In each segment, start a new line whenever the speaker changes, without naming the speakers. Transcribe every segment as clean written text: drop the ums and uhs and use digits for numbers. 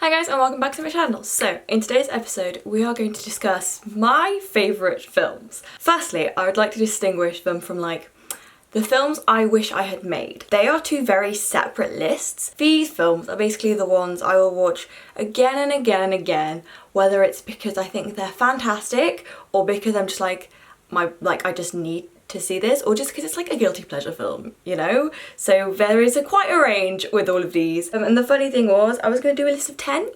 Hi guys and welcome back to my channel. So in today's episode we are going to discuss my favourite films. Firstly, I would like to distinguish them from like the films I wish I had made. They are two very separate lists. These films are basically the ones I will watch again and again and again, whether it's because I think they're fantastic or because I'm just like I just need to see this, or just because it's like a guilty pleasure film, you know? So there is quite a range with all of these. And the funny thing was, I was going to do a list of 10,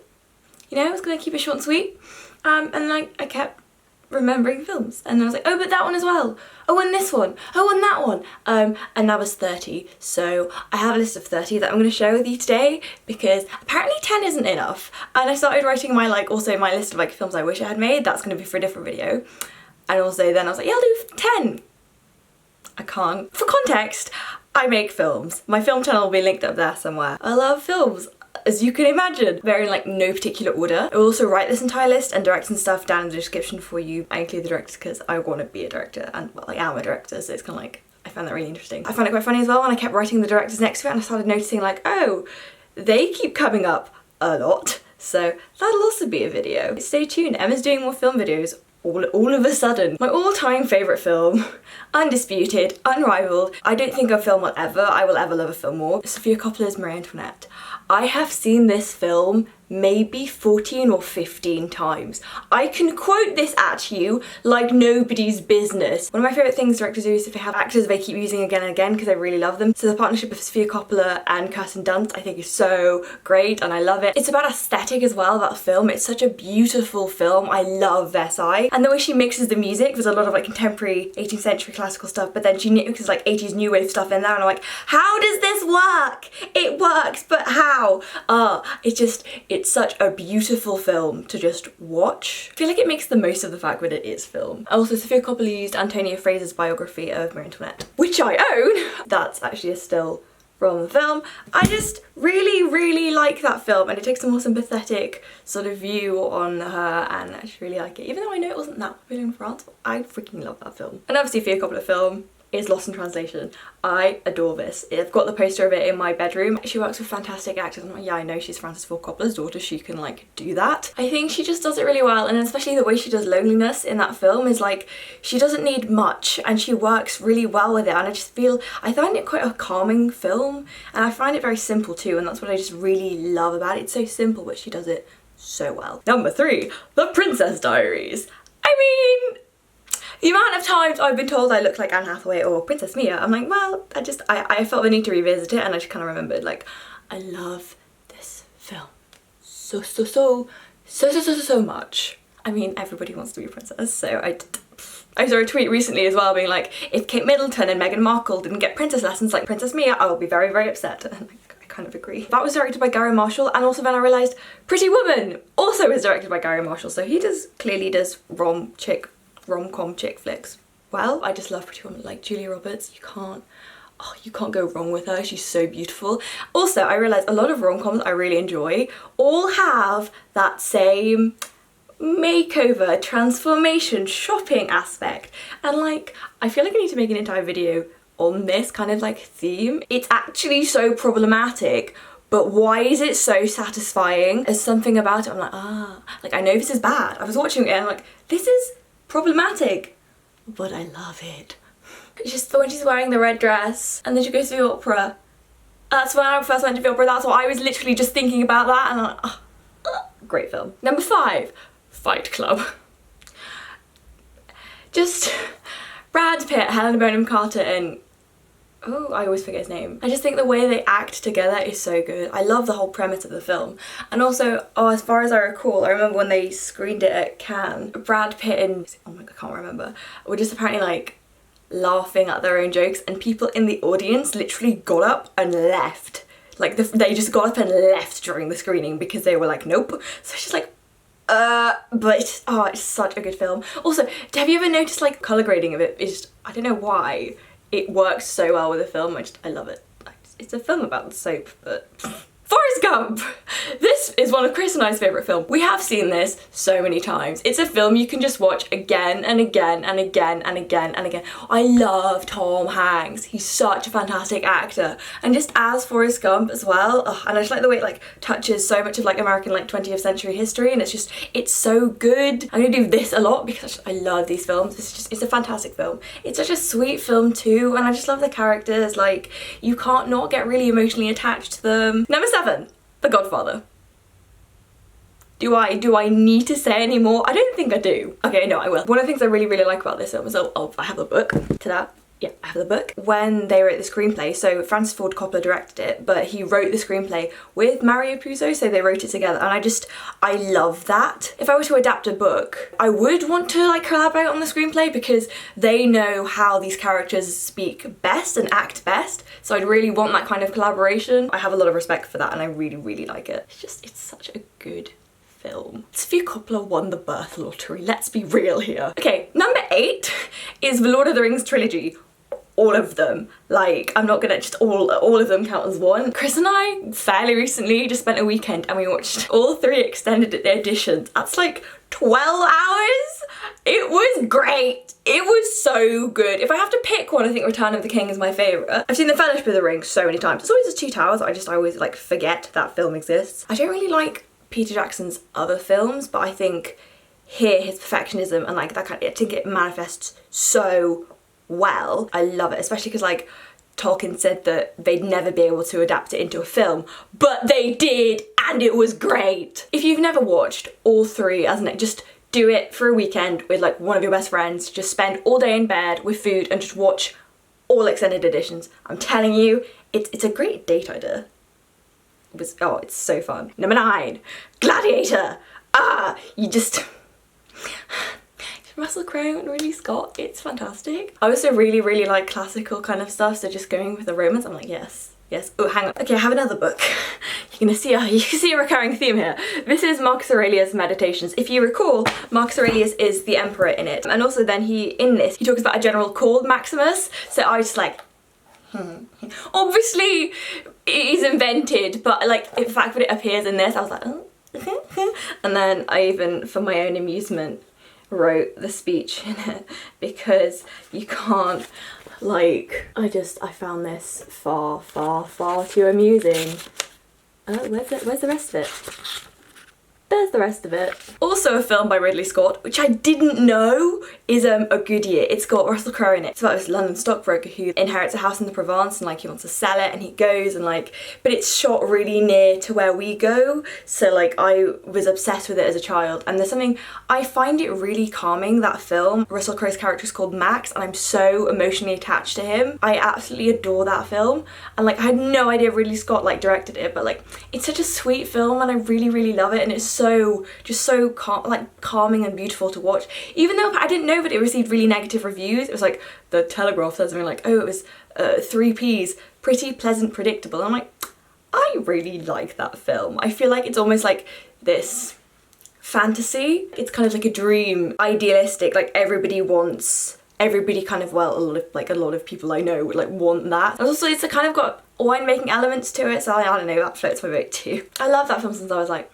you know, I was going to keep it short and sweet. And then I kept remembering films, and I was like, oh, but that one as well. Oh, and this one. Oh, and that one. And that was 30. So I have a list of 30 that I'm going to share with you today, because apparently 10 isn't enough. And I started writing my my list of like films I wish I had made. That's going to be for a different video. And also then I was like, yeah, I'll do 10. I can't. For context, I make films. My film channel will be linked up there somewhere. I love films, as you can imagine. They're in like no particular order. I will also write this entire list and direct some stuff down in the description for you. I include the directors because I want to be a director, and well, I am a director, so it's kind of like, I found that really interesting. I found it quite funny as well when I kept writing the directors next to it and I started noticing like, oh, they keep coming up a lot. So that'll also be a video. Stay tuned, Emma's doing more film videos all of a sudden. My all-time favourite film, undisputed, unrivaled. I don't think I will ever love a film more. Sofia Coppola's Maire, Antoinette. I have seen this film maybe 14 or 15 times. I can quote this at you like nobody's business. One of my favourite things directors do is if they have actors they keep using again and again because I really love them. So the partnership of Sofia Coppola and Kirsten Dunst I think is so great and I love it. It's about aesthetic as well, that film. It's such a beautiful film. I love Versailles. And the way she mixes the music, there's a lot of like contemporary 18th century classical stuff, but then she mixes like 80s new wave stuff in there and I'm like, how does this work? It works, but how? It's such a beautiful film to just watch. I feel like it makes the most of the fact that it is film. Also, Sofia Coppola used Antonia Fraser's biography of Marie Antoinette, which I own. That's actually a still from the film. I just really like that film, and it takes a more sympathetic sort of view on her, and I just really like it. Even though I know it wasn't that popular in France, but I freaking love that film. Another Sofia Coppola film is Lost in Translation. I adore this. I've got the poster of it in my bedroom. She works with fantastic actors. I'm like, yeah, I know she's Francis Ford Coppola's daughter. She can like do that. I think she just does it really well, and especially the way she does loneliness in that film is like, she doesn't need much and she works really well with it, and I find it quite a calming film, and I find it very simple too, and that's what I just really love about it. It's so simple, but she does it so well. Number 3, The Princess Diaries. I mean, the amount of times I've been told I look like Anne Hathaway or Princess Mia, I'm like, well, I felt the need to revisit it, and I just kind of remembered, like, I love this film so much. I mean, everybody wants to be a princess, so I saw a tweet recently as well being like, if Kate Middleton and Meghan Markle didn't get princess lessons like Princess Mia, I will be very upset. And I kind of agree. That was directed by Gary Marshall, and also then I realised Pretty Woman also is directed by Gary Marshall, so he clearly does rom-com chick flicks well. I just love Pretty Woman. Like Julia Roberts, you can't go wrong with her. She's so beautiful. Also, I realised a lot of rom-coms I really enjoy all have that same makeover, transformation, shopping aspect, and like, I feel like I need to make an entire video on this kind of like theme. It's actually so problematic, but why is it so satisfying? There's something about it, I'm like, like I know this is bad. I was watching it and I'm like, this is problematic, but I love it. It's just when she's wearing the red dress and then she goes to the opera. That's when I first went to the opera. That's what I was literally just thinking about that, and I'm like, great film. Number 5, Fight Club. Just Brad Pitt, Helena Bonham Carter, and oh, I always forget his name. I just think the way they act together is so good. I love the whole premise of the film. And also, as far as I recall, I remember when they screened it at Cannes, Brad Pitt and, oh my god, I can't remember, were just apparently like laughing at their own jokes, and people in the audience literally got up and left. Like they just got up and left during the screening because they were like, nope. So it's just like, but it's such a good film. Also, have you ever noticed like colour grading of it? It's just, I don't know why. It works so well with the film. I love it. It's a film about soap, but Forrest Gump! This is one of Chris and I's favourite films. We have seen this so many times. It's a film you can just watch again and again and again and again and again. I love Tom Hanks. He's such a fantastic actor. And just as Forrest Gump as well. Ugh, and I just like the way it like touches so much of like American like 20th century history, and it's so good. I'm gonna do this a lot because I love these films. It's a fantastic film. It's such a sweet film too, and I just love the characters. Like, you can't not get really emotionally attached to them. Number 7, The Godfather. Do I need to say any more? I don't think I do. Okay, no, I will. One of the things I really like about this film is, I have a book to that. Yeah, I have the book. When they wrote the screenplay, so Francis Ford Coppola directed it, but he wrote the screenplay with Mario Puzo, so they wrote it together, and I love that. If I were to adapt a book, I would want to like collaborate on the screenplay because they know how these characters speak best and act best, so I'd really want that kind of collaboration. I have a lot of respect for that, and I really like it. It's such a good film. Sofia Coppola won the birth lottery, let's be real here. Okay, number 8 is the Lord of the Rings trilogy. All of them. Like, I'm not gonna just all of them count as one. Chris and I fairly recently just spent a weekend and we watched all 3 extended editions. That's like 12 hours. It was great. It was so good. If I have to pick one, I think Return of the King is my favourite. I've seen The Fellowship of the Ring so many times. It's always the Two Towers. I always like forget that film exists. I don't really like Peter Jackson's other films, but I think here his perfectionism and like that kind of, I think it manifests so well. I love it, especially because like Tolkien said that they'd never be able to adapt it into a film, but they did, and it was great. If you've never watched all 3 as an, just do it for a weekend with like one of your best friends. Just spend all day in bed with food and just watch all extended editions. I'm telling you, it's a great date idea. It's so fun. Number 9, Gladiator. Russell Crowe and Ridley Scott, it's fantastic. I also really like classical kind of stuff, so just going with the Romans, I'm like, yes. Oh, hang on. Okay, I have another book. You can see a recurring theme here. This is Marcus Aurelius' Meditations. If you recall, Marcus Aurelius is the emperor in it, and also then in this he talks about a general called Maximus, so I was just like, Obviously it is invented, but like the fact that it appears in this, I was like, oh. And then I even, for my own amusement, wrote the speech in it because you can't, like, I found this far too amusing. Where's the rest of it? There's the rest of it. Also a film by Ridley Scott, which I didn't know is A Good Year. It's got Russell Crowe in it. It's about this London stockbroker who inherits a house in the Provence and like he wants to sell it, and he goes and like, but it's shot really near to where we go. So like I was obsessed with it as a child, and there's something, I find it really calming, that film. Russell Crowe's character is called Max and I'm so emotionally attached to him. I absolutely adore that film, and like I had no idea Ridley Scott like directed it, but like it's such a sweet film and I really love it, and it's just so calming and beautiful to watch. Even though I didn't know that it received really negative reviews. It was like the Telegraph said something like, oh, it was 3 Ps, pretty, pleasant, predictable. And I'm like, I really like that film. I feel like it's almost like this fantasy. It's kind of like a dream, idealistic, like everybody kind of, well, a lot of people I know would like want that. And also it's kind of got wine-making elements to it, so I don't know, that floats my boat too. I love that film since I was like,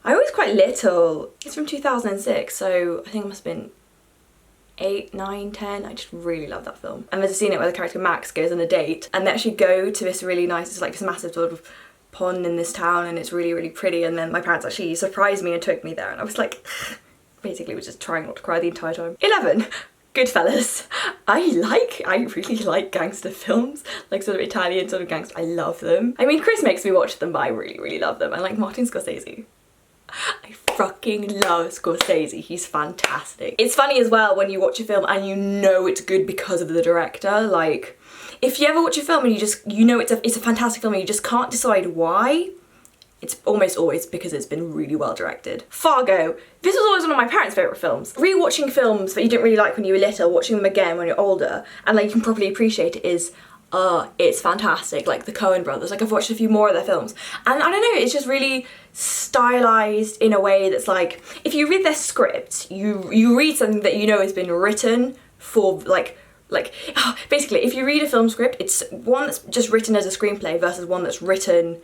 I was quite little. It's from 2006, so I think it must have been 8, 9, 10. I just really love that film. And there's a scene where the character Max goes on a date and they actually go to this really nice, it's like this massive sort of pond in this town, and it's really really pretty, and then my parents actually surprised me and took me there, and I was like, basically was just trying not to cry the entire time. 11. Goodfellas. I really like gangster films, like sort of Italian sort of gangster. I love them. I mean, Chris makes me watch them, but I really love them. I like Martin Scorsese. I fucking love Scorsese, he's fantastic. It's funny as well when you watch a film and you know it's good because of the director. Like, if you ever watch a film and you know it's a fantastic film and you just can't decide why, it's almost always because it's been really well directed. Fargo. This was always one of my parents' favourite films. Rewatching films that you didn't really like when you were little, watching them again when you're older, and like you can properly appreciate it is, it's fantastic. Like the Coen brothers, like I've watched a few more of their films, and I don't know, it's just really stylized in a way that's like, if you read their script, you read something that you know has been written for basically if you read a film script, it's one that's just written as a screenplay versus one that's written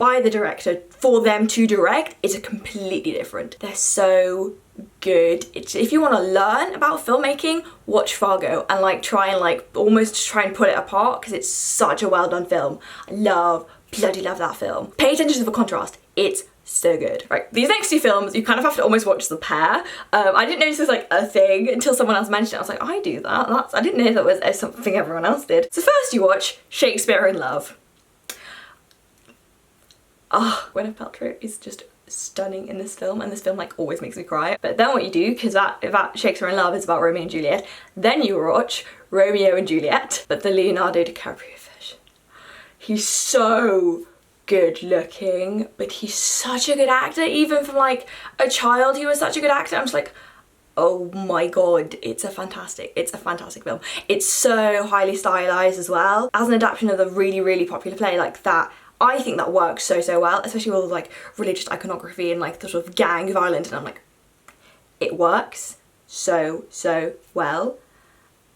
by the director for them to direct is a completely different. They're so good. If you want to learn about filmmaking, watch Fargo and like try and almost try and pull it apart, because it's such a well done film. I bloody love that film. Pay attention to the contrast. It's so good. Right, these next two films you kind of have to almost watch as a pair. I didn't know this was like a thing until someone else mentioned it. I was like, I do that. I didn't know that was something everyone else did. So first you watch Shakespeare in Love. Gwyneth Paltrow is just stunning in this film, and this film like always makes me cry. But then what you do, because that Shakespeare in Love is about Romeo and Juliet, then you watch Romeo and Juliet, but the Leonardo DiCaprio version. He's so good looking, but he's such a good actor. Even from like a child he was such a good actor. I'm just like, oh my god, it's a fantastic film. It's so highly stylized as well. As an adaptation of the really popular play like that, I think that works so well, especially with all the like religious iconography and like the sort of gang violence, and I'm like, it works so well.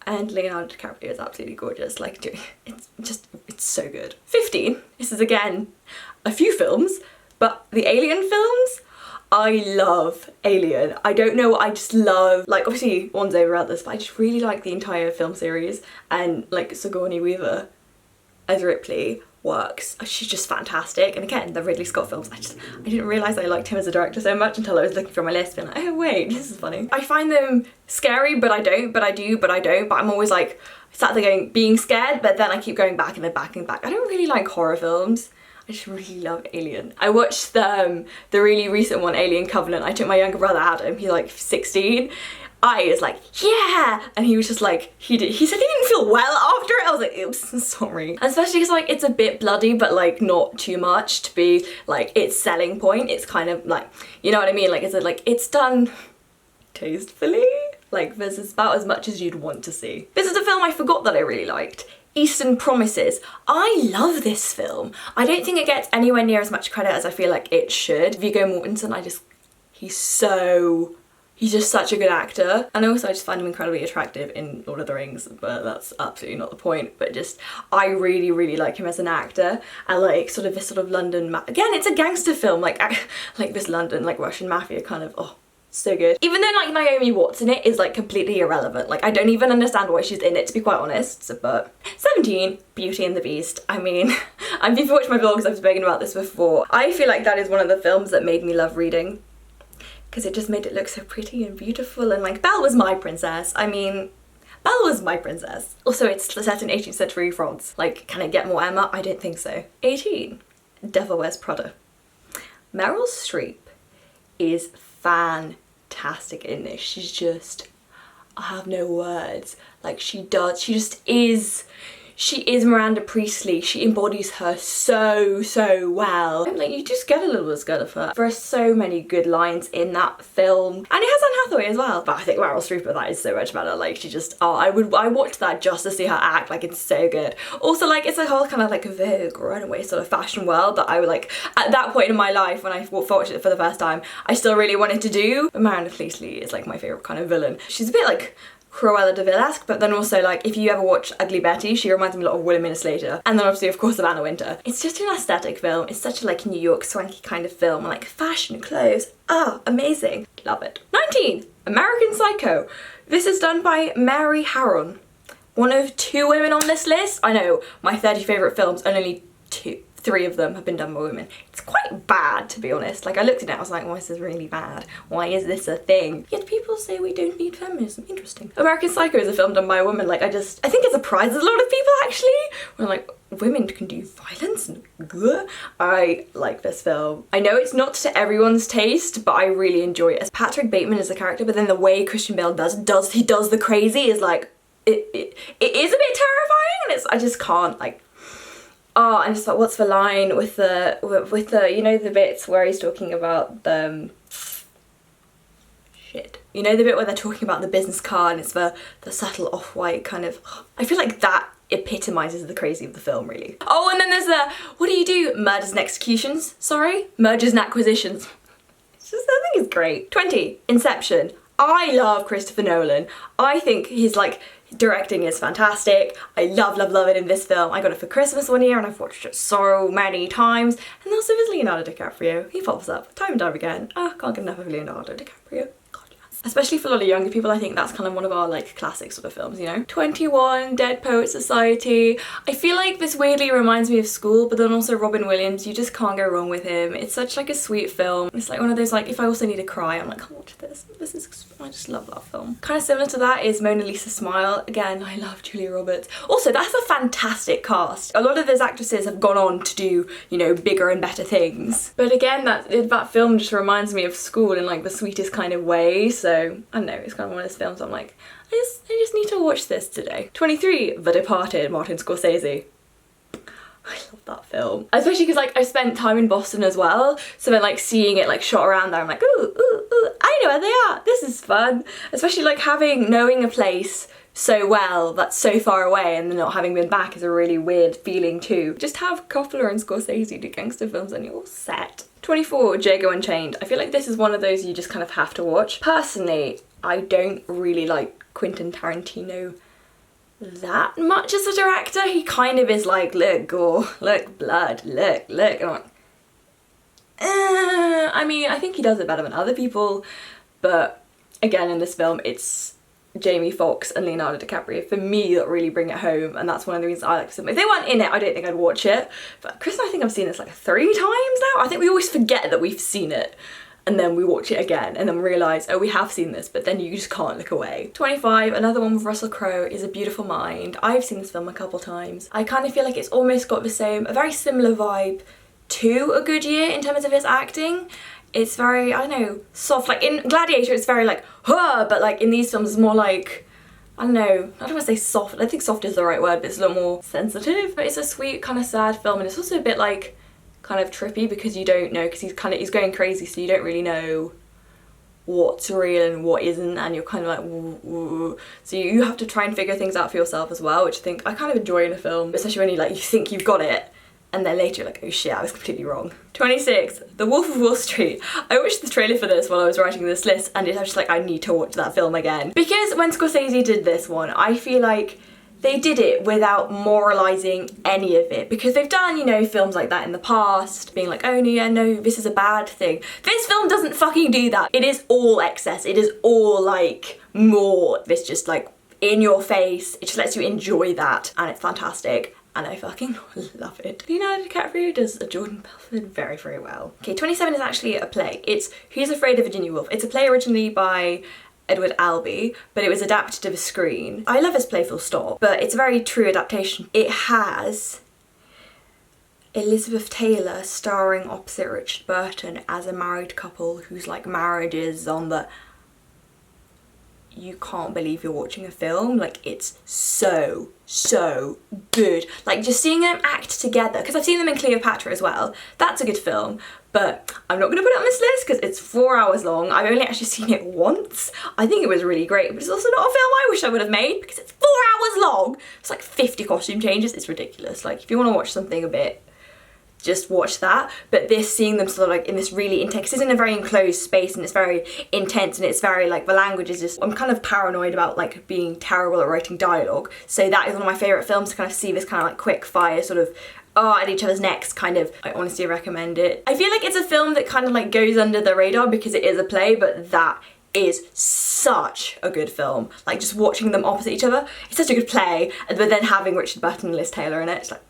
And Leonardo DiCaprio is absolutely gorgeous. Like, it's so good. 15. This is again a few films, but the Alien films. I love Alien. I don't know what I just love. Like, obviously one's over others, but I just really like the entire film series, and like Sigourney Weaver as Ripley works. She's just fantastic. And again, the Ridley Scott films, I didn't realise I liked him as a director so much until I was looking through my list being like, oh wait, this is funny. I find them scary, but I don't, but I do, but I don't. But I'm always like sat there going, being scared, but then I keep going back and then back and back. I don't really like horror films. I just really love Alien. I watched the really recent one, Alien Covenant. I took my younger brother Adam, he's like 16. I was like, yeah! And he was just like, he said he didn't feel well after it. I was like, oops, sorry. And especially because like it's a bit bloody, but like not too much to be like its selling point. It's kind of like, you know what I mean? Like, it's done tastefully. Like, this is about as much as you'd want to see. This is a film I forgot that I really liked. Eastern Promises. I love this film. I don't think it gets anywhere near as much credit as I feel like it should. Viggo Mortensen, he's just such a good actor. And also I just find him incredibly attractive in Lord of the Rings, but that's absolutely not the point. But just, I really like him as an actor. And like sort of this sort of London, again, it's a gangster film, like this London, like Russian mafia kind of, oh, so good. Even though like Naomi Watts in it is like completely irrelevant. Like, I don't even understand why she's in it, to be quite honest. But 17, Beauty and the Beast. I mean, if you've watched my vlogs, I've spoken about this before. I feel like that is one of the films that made me love reading, because it just made it look so pretty and beautiful, and like Belle was my princess. I mean, Belle was my princess. Also, it's set in 18th century France. Like, can it get more Emma? I don't think so. 18, Devil Wears Prada. Meryl Streep is fantastic in this. She's just, I have no words. Like, she is Miranda Priestley. She embodies her so well. And like, you just get a little bit scared of her. There are so many good lines in that film. And it has Anne Hathaway as well. But I think Meryl Streep, that is so much better. Like, she just, I watched that just to see her act. Like, it's so good. Also, like, it's a whole kind of like Vogue runaway sort of fashion world that I would like, at that point in my life when I watched it for the first time, I still really wanted to do. But Miranda Priestley is like my favourite kind of villain. She's a bit like Cruella de Vil-esque, but then also like if you ever watch Ugly Betty, she reminds me a lot of William Slater, and then obviously of course of Anna Wintour. It's just an aesthetic film. It's such a like New York swanky kind of film, and like fashion, clothes, amazing. Love it. 19, American Psycho. This is done by Mary Harron, one of 2 women on this list. I know, my 30 favourite films, and only 3 of them have been done by women. It's quite bad, to be honest. Like, I looked at it, I was like, why is this really bad? Why is this a thing? Yet people say we don't need feminism. Interesting. American Psycho is a film done by a woman. Like, I think it surprises a lot of people, actually. When like, women can do violence and ugh. I like this film. I know it's not to everyone's taste, but I really enjoy it. Patrick Bateman is the character, but then the way Christian Bale does the crazy is like, it is a bit terrifying, and I just can't, like, oh, and just like, what's the line with the, you know, the bits where he's talking about the, shit. You know the bit where they're talking about the business card, and it's the subtle off-white kind of, I feel like that epitomizes the crazy of the film, really. Oh, and then there's the, what do you do? Murders and executions, sorry? Mergers and acquisitions. It's just, I think it's great. 20, Inception. I love Christopher Nolan. I think his like Directing is fantastic. I love it in this film. I got it for Christmas one year and I've watched it so many times. And also there's Leonardo DiCaprio. He pops up time and time again. Can't get enough of Leonardo DiCaprio. Especially for a lot of younger people, I think that's kind of one of our like classic sort of films, you know? 21, Dead Poets Society. I feel like this weirdly reminds me of school, but then also Robin Williams, you just can't go wrong with him. It's such like a sweet film. It's like one of those like, if I also need to cry, I'm like, I'll watch this. I just love that film. Kind of similar to that is Mona Lisa Smile. Again, I love Julia Roberts. Also, that's a fantastic cast. A lot of those actresses have gone on to do, you know, bigger and better things. But again, that film just reminds me of school in like the sweetest kind of way, so I don't know, it's kind of one of those films I'm like, I just need to watch this today. 23, The Departed, Martin Scorsese. I love that film. Especially because like I spent time in Boston as well, so then like seeing it like shot around there, I'm like, ooh, I know where they are, this is fun. Especially like knowing a place so well that's so far away and then not having been back is a really weird feeling too. Just have Coppola and Scorsese do gangster films and you're all set. 24, Django Unchained. I feel like this is one of those you just kind of have to watch. Personally, I don't really like Quentin Tarantino that much as a director. He kind of is like, look gore, look blood, look. And I'm like, I mean, I think he does it better than other people, but again, in this film, it's Jamie Foxx and Leonardo DiCaprio for me that really bring it home, and that's one of the reasons I like them. If they weren't in it, I don't think I'd watch it. But Chris and I think I've seen this like 3 times now. I think we always forget that we've seen it and then we watch it again and then realise, oh, we have seen this, but then you just can't look away. 25, another one with Russell Crowe, is A Beautiful Mind. I've seen this film a couple times. I kind of feel like it's almost got a very similar vibe to A Good Year in terms of its acting. It's very, I don't know, soft. Like in Gladiator, it's very like, huh, but like in these films, it's more like, I don't know, I don't want to say soft. I think soft is the right word, but it's a little more sensitive. But it's a sweet, kind of sad film, and it's also a bit like, kind of trippy because you don't know, because he's going crazy, so you don't really know what's real and what isn't, and you're kind of like, woo. So you have to try and figure things out for yourself as well, which I think I kind of enjoy in a film, especially when you think you've got it, and then later you're like, oh shit, I was completely wrong. 26, The Wolf of Wall Street. I watched the trailer for this while I was writing this list, and it's just like, I need to watch that film again. Because when Scorsese did this one, I feel like they did it without moralising any of it, because they've done, you know, films like that in the past, being like, oh yeah, no, this is a bad thing. This film doesn't fucking do that. It is all excess. It is all like more, this just like in your face. It just lets you enjoy that, and it's fantastic. And I fucking love it. Leonardo DiCaprio does a Jordan Belfort very, very well. Okay, 27 is actually a play. It's Who's Afraid of Virginia Woolf. It's a play originally by Edward Albee, but it was adapted to the screen. I love his play full stop, but it's a very true adaptation. It has Elizabeth Taylor starring opposite Richard Burton as a married couple whose like marriage is on the... You can't believe you're watching a film. Like, it's so good. Like, just seeing them act together, because I've seen them in Cleopatra as well. That's a good film, but I'm not going to put it on this list because it's 4 hours long. I've only actually seen it once. I think it was really great, but it's also not a film I wish I would have made because it's 4 hours long. It's like 50 costume changes. It's ridiculous. Like, if you want to watch something a bit, just watch that. But seeing them sort of like in this really intense, it's in a very enclosed space and it's very intense, and it's very like, the language is just, I'm kind of paranoid about like being terrible at writing dialogue, so that is one of my favourite films to kind of see this kind of like quick fire sort of at each other's necks kind of. I honestly recommend it. I feel like it's a film that kind of like goes under the radar because it is a play, but that is such a good film. Like, just watching them opposite each other, it's such a good play, but then having Richard Burton and Liz Taylor in it, it's like,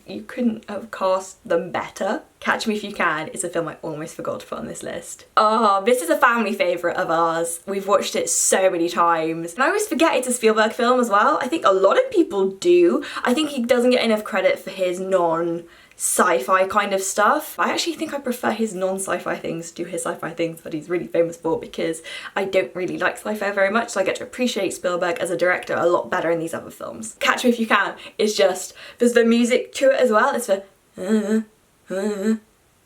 you couldn't have cast them better. Catch Me If You Can is a film I almost forgot to put on this list. Oh, this is a family favourite of ours. We've watched it so many times. And I always forget it's a Spielberg film as well. I think a lot of people do. I think he doesn't get enough credit for his non-sci-fi kind of stuff. I actually think I prefer his non-sci-fi things to his sci-fi things that he's really famous for, because I don't really like sci-fi very much, so I get to appreciate Spielberg as a director a lot better in these other films. Catch Me If You Can is just, there's the music to it as well. It's the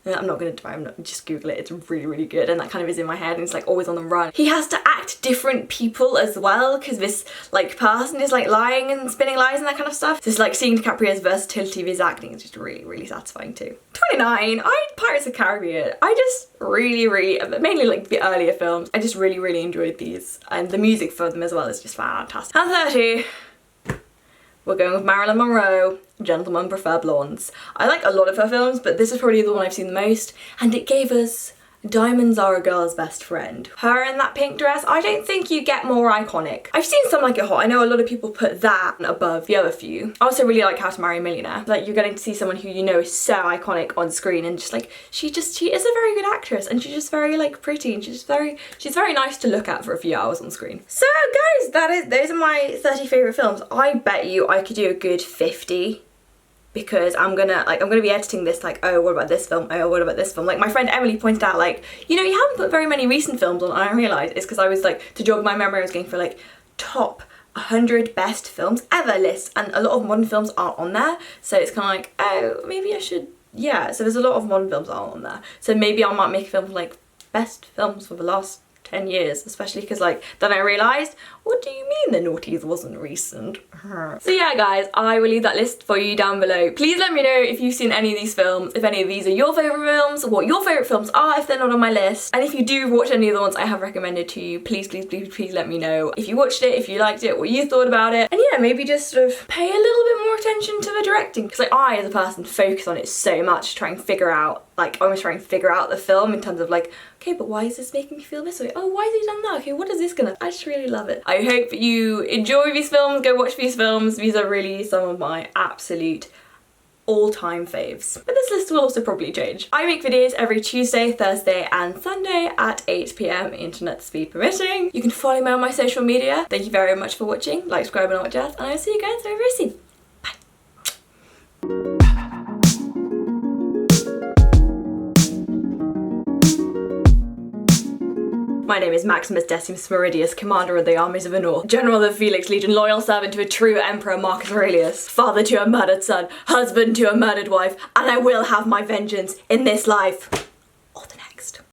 I'm not gonna try, I'm not, just Google it, it's really, really good, and that kind of is in my head, and it's like always on the run. He has to act different people as well, because this like person is like lying and spinning lies and that kind of stuff. So it's like seeing DiCaprio's versatility of his acting is just really, really satisfying too. 29, Pirates of the Caribbean. I just really, mainly like the earlier films, I just really, really enjoyed these, and the music for them as well is just fantastic. And 30. We're going with Marilyn Monroe, Gentlemen Prefer Blondes. I like a lot of her films, but this is probably the one I've seen the most, and it gave us Diamonds Are a Girl's Best Friend. Her in that pink dress, I don't think you get more iconic. I've seen Some Like It Hot. I know a lot of people put that above the other few. I also really like How to Marry a Millionaire. Like, you're getting to see someone who you know is so iconic on screen, and just like, she is a very good actress, and she's just very like pretty, and she's very nice to look at for a few hours on screen. So guys, those are my 30 favourite films. I bet you I could do a good 50. Because I'm gonna be editing this like, oh, what about this film? Oh, what about this film? Like, my friend Emily pointed out, like, you know, you haven't put very many recent films on, and I realised it's because I was like, to jog my memory, I was going for like top 100 best films ever list, and a lot of modern films aren't on there, so it's kind of like, oh, maybe I should, yeah, so there's a lot of modern films that aren't on there, so maybe I might make a film like best films for the last 10 years, especially because like then I realised, what do you mean the noughties wasn't recent? So yeah guys, I will leave that list for you down below. Please let me know if you've seen any of these films, if any of these are your favourite films, what your favourite films are if they're not on my list, and if you do watch any of the ones I have recommended to you, please let me know if you watched it, if you liked it, what you thought about it, and yeah, maybe just sort of pay a little bit more attention to the directing, because like I as a person focus on it so much, try and figure out, like almost try and figure out the film in terms of like, okay, but why is this making me feel this way? Oh, why has he done that? Okay, what is this gonna? I just really love it. I hope you enjoy these films, go watch these films. These are really some of my absolute all-time faves. But this list will also probably change. I make videos every Tuesday, Thursday and Sunday at 8 PM, internet speed permitting. You can follow me on my social media. Thank you very much for watching, like, subscribe and all that jazz, and I'll see you guys very, very soon. My name is Maximus Decimus Meridius, Commander of the Armies of the North, General of the Felix Legion, loyal servant to a true Emperor Marcus Aurelius, father to a murdered son, husband to a murdered wife, and I will have my vengeance in this life or the next.